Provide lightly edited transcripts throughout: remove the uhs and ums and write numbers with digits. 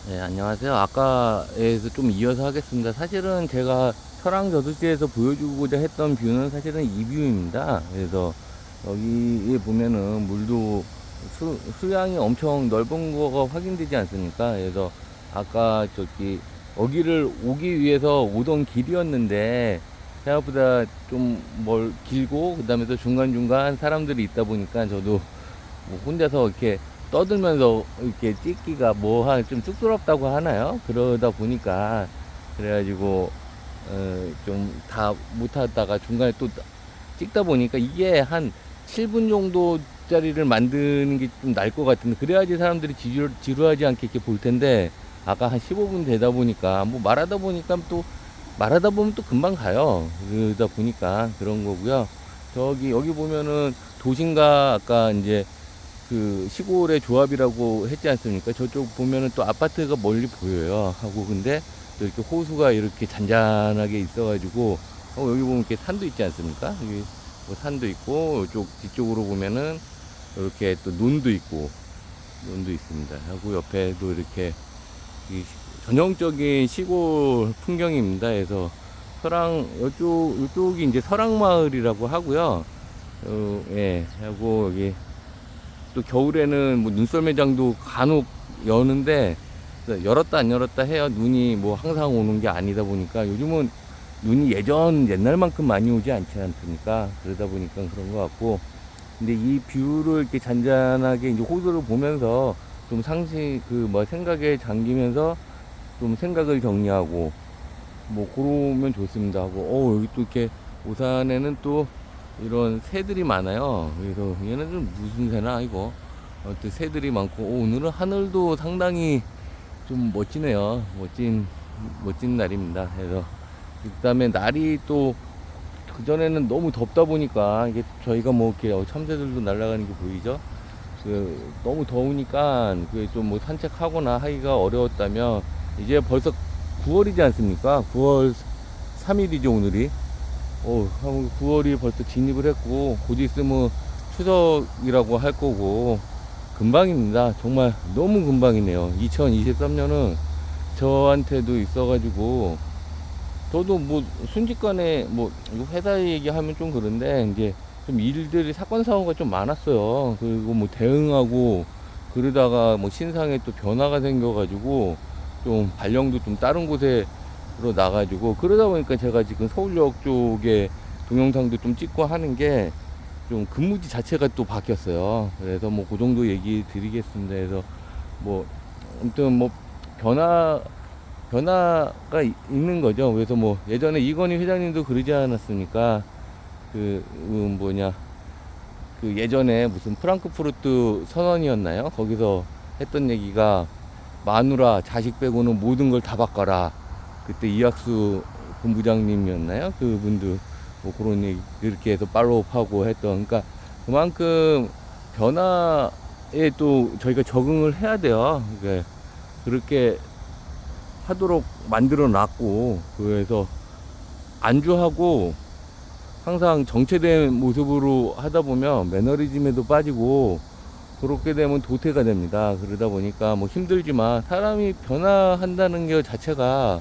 네, 안녕하세요. 아까에서 좀 이어서 하겠습니다. 사실은 제가 설왕 저수지에서 보여주고자 했던 뷰는 사실은 이 뷰입니다. 그래서 여기에 보면은 물도 수량이 엄청 넓은 거가 확인되지 않습니까? 그래서 아까 여기를 오기 위해서 오던 길이었는데 생각보다 좀 길고 그다음에 또 중간중간 사람들이 있다 보니까 저도 뭐 혼자서 이렇게 떠들면서 이렇게 찍기가 좀 쑥스럽다고 하나요? 그러다 보니까 그래가지고 좀 다 못하다가 중간에 또 찍다 보니까 이게 한 7분 정도짜리를 만드는 게 좀 나을 것 같은데 그래야지 사람들이 지루하지 않게 이렇게 볼 텐데 아까 한 15분 되다 보니까 뭐 말하다 보면 또 금방 가요. 그러다 보니까 그런 거고요. 여기 보면은 도심과 아까 이제 그 시골의 조합이라고 했지 않습니까? 저쪽 보면은 또 아파트가 멀리 보여요. 하고 근데 또 이렇게 호수가 이렇게 잔잔하게 있어가지고 여기 보면 이렇게 산도 있지 않습니까? 여기 뭐 산도 있고 이쪽 뒤쪽으로 보면은 이렇게 또 논도 있습니다. 하고 옆에도 이렇게 전형적인 시골 풍경입니다. 그래서 이쪽이 이제 설악마을이라고 하고요. 예, 하고 여기 또 겨울에는 뭐 눈썰 매장도 간혹 여는데 열었다 안 열었다 해요. 눈이 뭐 항상 오는 게 아니다 보니까 요즘은 눈이 옛날만큼 많이 오지 않지 않습니까? 그러다 보니까 그런 것 같고 근데 이 뷰를 이렇게 잔잔하게 이제 호수를 보면서 좀 생각에 잠기면서 좀 생각을 정리하고 뭐 그러면 좋습니다 하고 여기 또 이렇게 오산에는 또 이런 새들이 많아요. 그래서 얘는 좀 무슨 새나 이거 또 새들이 많고 오늘은 하늘도 상당히 좀 멋지네요. 멋진 날입니다. 그래서 그다음에 날이 또 그전에는 너무 덥다 보니까 이게 저희가 뭐 이렇게 참새들도 날아가는 게 보이죠? 너무 더우니까 좀 뭐 산책하거나 하기가 어려웠다면 이제 벌써 9월이지 않습니까? 9월 3일이죠, 오늘이. 9월이 벌써 진입을 했고, 곧 있으면 추석이라고 할 거고, 금방입니다. 정말 너무 금방이네요. 2023년은 저한테도 있어가지고, 저도 뭐 순직간에 뭐 이거 회사 얘기하면 좀 그런데 이제 좀 일들이 사건 사고가 좀 많았어요. 그리고 뭐 대응하고 그러다가 뭐 신상에 또 변화가 생겨가지고 좀 발령도 좀 다른 곳에 나가지고 그러다 보니까 제가 지금 서울역 쪽에 동영상도 좀 찍고 하는 게 좀 근무지 자체가 또 바뀌었어요. 그래서 뭐 그 정도 얘기 드리겠습니다. 그래서 뭐 아무튼 뭐 변화 변화가 있는 거죠. 그래서 뭐 예전에 이건희 회장님도 그러지 않았습니까? 그 뭐냐 그 예전에 무슨 프랑크푸르트 선언이었나요? 거기서 했던 얘기가 마누라 자식 빼고는 모든 걸 다 바꿔라. 그때 이학수 본부장님이었나요? 그분도 뭐 그런 얘기 그렇게 해서 팔로우하고 했던 그러니까 그만큼 변화에 또 저희가 적응을 해야 돼요. 그러니까 그렇게 하도록 만들어 놨고 그래서 안주하고 항상 정체된 모습으로 하다 보면 매너리즘에도 빠지고 그렇게 되면 도태가 됩니다. 그러다 보니까 뭐 힘들지만 사람이 변화한다는 게 자체가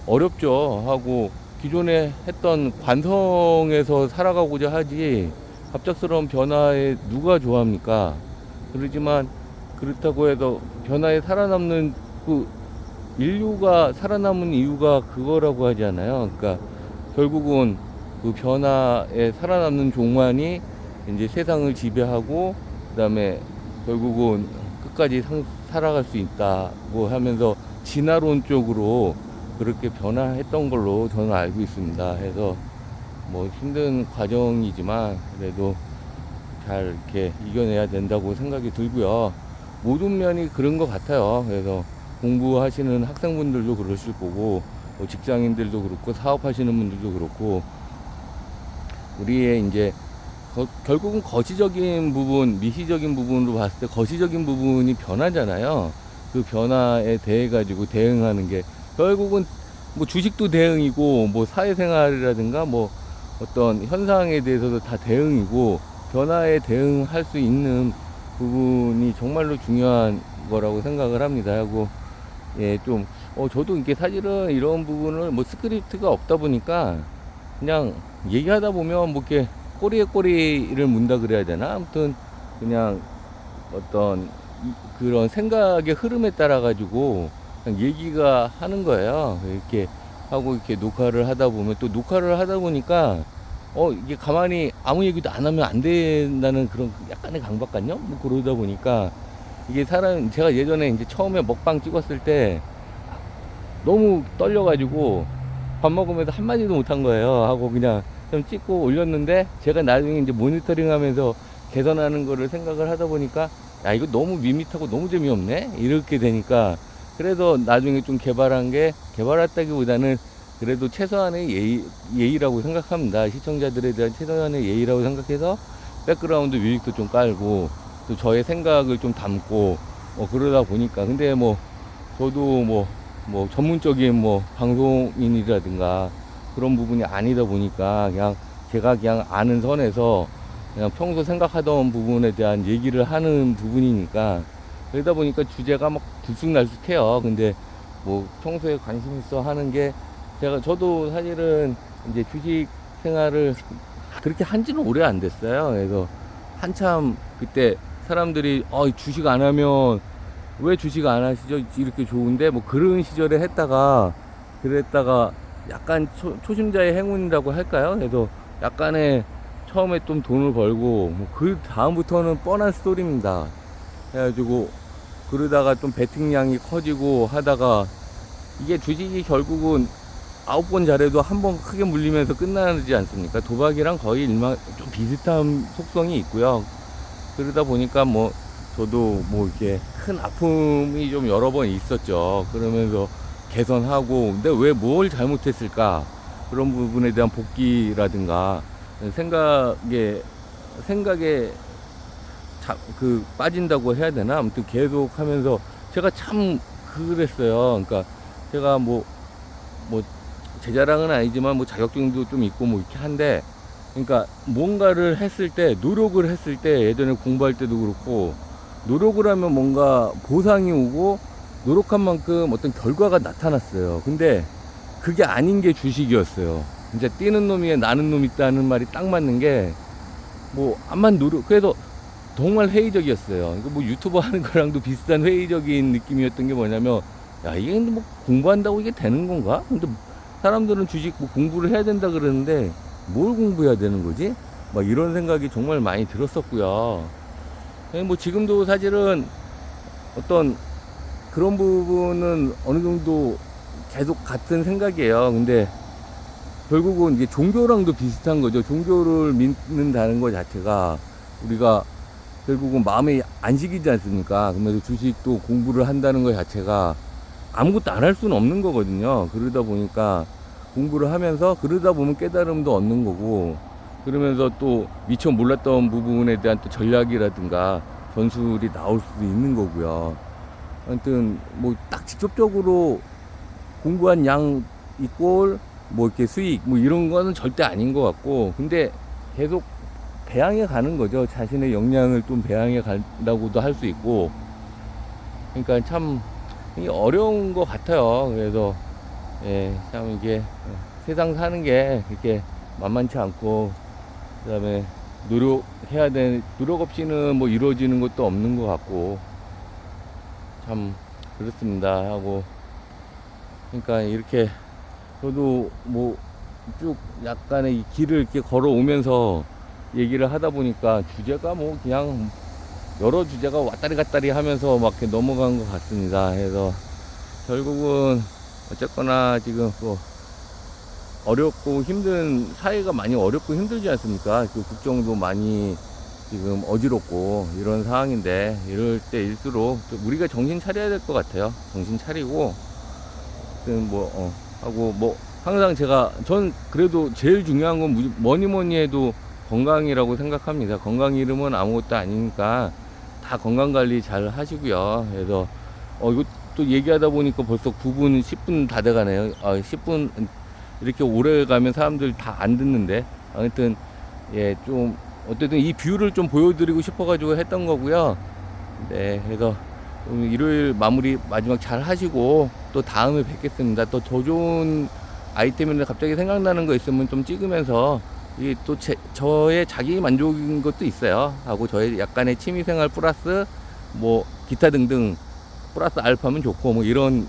어렵죠. 하고 기존에 했던 관성에서 살아가고자 하지 갑작스러운 변화에 누가 좋아합니까? 그러지만 그렇다고 해도 변화에 살아남는 그 인류가 살아남은 이유가 그거라고 하지 않아요. 그러니까 결국은 그 변화에 살아남는 종만이 이제 세상을 지배하고 그다음에 결국은 끝까지 살아갈 수 있다고 하면서 진화론 쪽으로 그렇게 변화했던 걸로 저는 알고 있습니다. 해서 뭐 힘든 과정이지만 그래도 잘 이렇게 이겨내야 된다고 생각이 들고요. 모든 면이 그런 것 같아요. 그래서 공부하시는 학생분들도 그러실 거고, 뭐 직장인들도 그렇고, 사업하시는 분들도 그렇고, 우리의 이제 결국은 거시적인 부분, 미시적인 부분으로 봤을 때 거시적인 부분이 변하잖아요. 그 변화에 대해 가지고 대응하는 게 결국은 뭐 주식도 대응이고, 뭐 사회생활이라든가 뭐 어떤 현상에 대해서도 다 대응이고, 변화에 대응할 수 있는 부분이 정말로 중요한 거라고 생각을 합니다. 하고 예, 좀, 저도 이게 사실은 이런 부분을 뭐 스크립트가 없다 보니까 그냥 얘기하다 보면 뭐 이렇게 꼬리에 꼬리를 문다 그래야 되나? 아무튼 그냥 어떤 그런 생각의 흐름에 따라 가지고 그냥 얘기가 하는 거예요. 이렇게 하고 이렇게 녹화를 하다 보면 또 녹화를 하다 보니까 이게 가만히 아무 얘기도 안 하면 안 된다는 그런 약간의 강박관념? 뭐 그러다 보니까 이게 제가 예전에 이제 처음에 먹방 찍었을 때 너무 떨려가지고 밥 먹으면서 한마디도 못한 거예요. 하고 그냥 좀 찍고 올렸는데 제가 나중에 이제 모니터링 하면서 개선하는 거를 생각을 하다 보니까 야, 이거 너무 밋밋하고 너무 재미없네? 이렇게 되니까 그래서 나중에 좀 개발했다기보다는 그래도 최소한의 예의라고 생각합니다. 시청자들에 대한 최소한의 예의라고 생각해서 백그라운드 뮤직도 좀 깔고 또 저의 생각을 좀 담고 그러다 보니까 근데 뭐 저도 뭐 전문적인 뭐 방송인이라든가 그런 부분이 아니다 보니까 그냥 제가 그냥 아는 선에서 그냥 평소 생각하던 부분에 대한 얘기를 하는 부분이니까 그러다 보니까 주제가 막 들쑥날쑥해요. 근데 뭐 평소에 관심 있어 하는 게 저도 사실은 이제 주식 생활을 그렇게 한지는 오래 안 됐어요. 그래서 한참 그때 사람들이 주식 안 하면 왜 주식 안 하시죠? 이렇게 좋은데 뭐 그런 시절에 그랬다가 약간 초심자의 행운이라고 할까요? 그래서 약간의 처음에 좀 돈을 벌고 뭐 그 다음부터는 뻔한 스토리입니다. 해가지고 그러다가 좀 베팅량이 커지고 하다가 이게 주식이 결국은 9번 잘해도 한 번 크게 물리면서 끝나지 않습니까? 도박이랑 거의 좀 비슷한 속성이 있고요. 그러다 보니까 뭐 저도 뭐 이렇게 큰 아픔이 좀 여러 번 있었죠. 그러면서 개선하고 근데 왜 뭘 잘못했을까 그런 부분에 대한 복귀라든가 생각에 빠진다고 해야 되나? 아무튼 계속 하면서 제가 참 그랬어요. 그러니까 제가 뭐 제 자랑은 아니지만 뭐 자격증도 좀 있고 뭐 이렇게 한데 그러니까 뭔가를 했을 때 노력을 했을 때 예전에 공부할 때도 그렇고 노력을 하면 뭔가 보상이 오고 노력한 만큼 어떤 결과가 나타났어요. 근데 그게 아닌 게 주식이었어요. 이제 뛰는 놈이 나는 놈 있다는 말이 딱 맞는 게 뭐 암만 그래서 정말 회의적이었어요. 그러니까 뭐 유튜버 하는 거랑도 비슷한 회의적인 느낌이었던 게 뭐냐면 야 이게 뭐 공부한다고 이게 되는 건가? 근데 사람들은 주식 뭐 공부를 해야 된다 그러는데 뭘 공부해야 되는 거지? 막 이런 생각이 정말 많이 들었었고요. 뭐 지금도 사실은 어떤 그런 부분은 어느 정도 계속 같은 생각이에요. 근데 결국은 이게 종교랑도 비슷한 거죠. 종교를 믿는다는 것 자체가 우리가 결국은 마음의 안식이지 않습니까? 그러면서 주식도 공부를 한다는 것 자체가 아무것도 안 할 수는 없는 거거든요. 그러다 보니까 공부를 하면서 그러다 보면 깨달음도 얻는 거고 그러면서 또 미처 몰랐던 부분에 대한 또 전략이라든가 전술이 나올 수도 있는 거고요. 아무튼 뭐 딱 직접적으로 공부한 양 이꼴 뭐 이렇게 수익 뭐 이런 거는 절대 아닌 것 같고 근데 계속 배양해 가는 거죠. 자신의 역량을 좀 배양해 간다고도 할 수 있고 그러니까 참 어려운 것 같아요. 그래서 참 이게 세상 사는 게 이렇게 만만치 않고 그다음에 노력 없이는 뭐 이루어지는 것도 없는 것 같고 참 그렇습니다 하고 그러니까 이렇게 저도 뭐 쭉 약간의 이 길을 이렇게 걸어오면서 얘기를 하다 보니까 주제가 뭐 그냥 여러 주제가 왔다리 갔다리 하면서 막 이렇게 넘어간 것 같습니다. 그래서 결국은 어쨌거나 지금 뭐 어렵고 힘든 사회가 많이 어렵고 힘들지 않습니까? 그 국정도 많이 지금 어지럽고 이런 상황인데 이럴 때일수록 우리가 정신 차려야 될 것 같아요. 정신 차리고 하고 뭐 항상 전 그래도 제일 중요한 건 뭐니 해도 건강이라고 생각합니다. 건강 잃으면 아무것도 아니니까 다 건강 관리 잘 하시고요. 그래서 이거 또 얘기하다 보니까 벌써 9분 10분 다 돼가네요. 10분 이렇게 오래 가면 사람들 다 안 듣는데 아무튼 좀 어쨌든 이 뷰를 좀 보여드리고 싶어가지고 했던 거고요. 네, 그래서 오늘 일요일 마무리 마지막 잘 하시고 또 다음에 뵙겠습니다. 또 더 좋은 아이템인데 갑자기 생각나는 거 있으면 좀 찍으면서 이게 또 저의 자기 만족인 것도 있어요. 하고 저의 약간의 취미생활 플러스 뭐 기타 등등 플러스 알파면 좋고 뭐 이런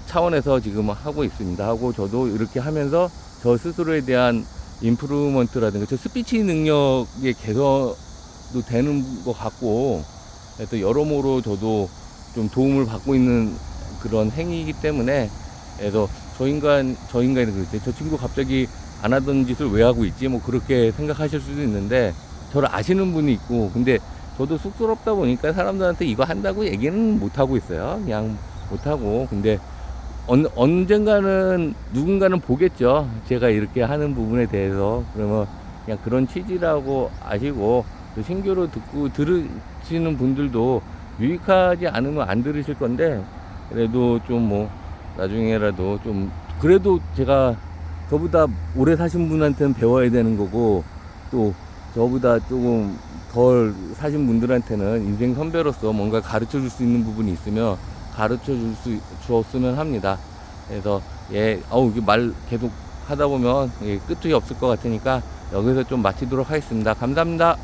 차원에서 지금 하고 있습니다. 하고 저도 이렇게 하면서 저 스스로에 대한 임프루먼트라든가 저 스피치 능력의 개선도 되는 것 같고 또 여러모로 저도 좀 도움을 받고 있는 그런 행위이기 때문에 그래서 저 인간이 그랬지 저 친구 갑자기 안 하던 짓을 왜 하고 있지 뭐 그렇게 생각하실 수도 있는데 저를 아시는 분이 있고 근데 저도 쑥스럽다 보니까 사람들한테 이거 한다고 얘기는 못 하고 있어요. 그냥 못 하고 근데 언젠가는 누군가는 보겠죠. 제가 이렇게 하는 부분에 대해서 그러면 그냥 그런 취지라고 아시고 신규로 듣고 들으시는 분들도 유익하지 않으면 안 들으실 건데 그래도 좀 뭐 나중에라도 좀 그래도 제가 저보다 오래 사신 분한테는 배워야 되는 거고 또 저보다 조금 덜 사신 분들한테는 인생 선배로서 뭔가 가르쳐 줄 수 있는 부분이 있으면 가르쳐 주었으면 합니다. 그래서 이게 말 계속 하다 보면 끝이 없을 것 같으니까 여기서 좀 마치도록 하겠습니다. 감사합니다.